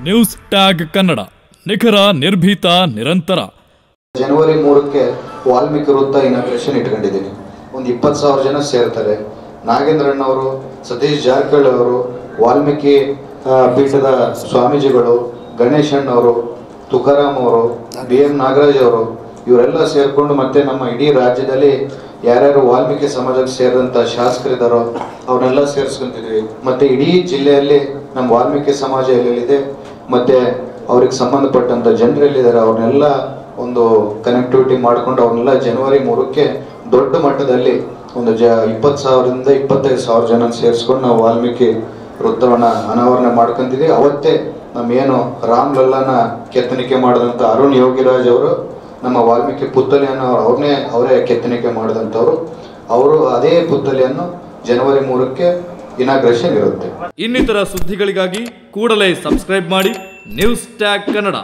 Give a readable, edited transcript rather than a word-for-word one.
News tag Kannada, ನಿಖರ, ನಿರ್ಭೀತ, ನಿರಂತರ. ಜನವರಿ 3ಕ್ಕೆ ವಾಲ್ಮೀಕಿ ವೃತ್ತ ಇನಾಗ್ರೇಷನ್ ಇಟ್ಕೊಂಡಿದ್ದೀನಿ. ಒಂದು 20,000 ಜನ ಸೇರ್ತಾರೆ. ನಾಗೇಂದ್ರಣ್ಣವರು, ಸತೀಶ್ ಜಾರಕಿಹೊಳಿ ಅವರು, ವಾಲ್ಮೀಕಿ ಪೀಠದ ಸ್ವಾಮೀಜಿಗಳು, ಗಣೇಶಣ್ಣವರು, ತುಕಾರಾಮ್ ಅವರು, BM ನಾಗರಾಜ್ ಅವರು, ಇವರೆಲ್ಲ ಸೇರಿಕೊಂಡು ಮತ್ತೆ ನಮ್ಮ ಇಡೀ ರಾಜ್ಯದಲ್ಲಿ ಯಾರ್ಯಾರು ವಾಲ್ಮೀಕಿ ಸಮಾಜಕ್ಕೆ ಸೇರಿದಂಥ ಶಾಸಕರಿದ್ದಾರೋ ಅವನ್ನೆಲ್ಲ ಸೇರಿಸ್ಕೊಂತಿದ್ವಿ. ಮತ್ತು ಇಡೀ ಜಿಲ್ಲೆಯಲ್ಲಿ ನಮ್ಮ ವಾಲ್ಮೀಕಿ ಸಮಾಜ ಎಲ್ಲೆಲ್ಲಿದೆ ಮತ್ತು ಅವ್ರಿಗೆ ಸಂಬಂಧಪಟ್ಟಂಥ ಜನರೆಲ್ಲಿದ್ದಾರೆ ಅವ್ರನ್ನೆಲ್ಲ ಒಂದು ಕನೆಕ್ಟಿವಿಟಿ ಮಾಡಿಕೊಂಡು ಅವ್ರನ್ನೆಲ್ಲ ಜನವರಿ 3ಕ್ಕೆ ದೊಡ್ಡ ಮಟ್ಟದಲ್ಲಿ ಒಂದು 20,000ರಿಂದ 25,000 ಜನ ಸೇರಿಸ್ಕೊಂಡು ನಾವು ವಾಲ್ಮೀಕಿ ವೃತ್ತವನ್ನು ಅನಾವರಣ ಮಾಡ್ಕೊಂತಿದ್ವಿ. ಅವತ್ತೇ ನಮ್ಮೇನು ರಾಮ್ಲಲ್ಲನ ಕೆತ್ತನಿಕೆ ಮಾಡಿದಂಥ ಅರುಣ್ ಯೋಗಿರಾಜ್ ಅವರು ನಮ್ಮ ವಾಲ್ಮೀಕಿ ಪುತ್ಥಳಿಯನ್ನು ಅವರೇ ಕೆತ್ತನಿಕೆ ಮಾಡಿದಂಥವ್ರು. ಅವರು ಅದೇ ಪುತ್ಥಳಿಯನ್ನು ಜನವರಿ 3ಕ್ಕೆ ಇನಾಗ್ರೇಷನ್ ಇರುತ್ತೆ. ಇನ್ನಿತರ ಸುದ್ದಿಗಳಿಗಾಗಿ ಕೂಡಲೇ ಸಬ್ಸ್ಕ್ರೈಬ್ ಮಾಡಿ ನ್ಯೂಸ್ ಟ್ಯಾಗ್ ಕನ್ನಡ.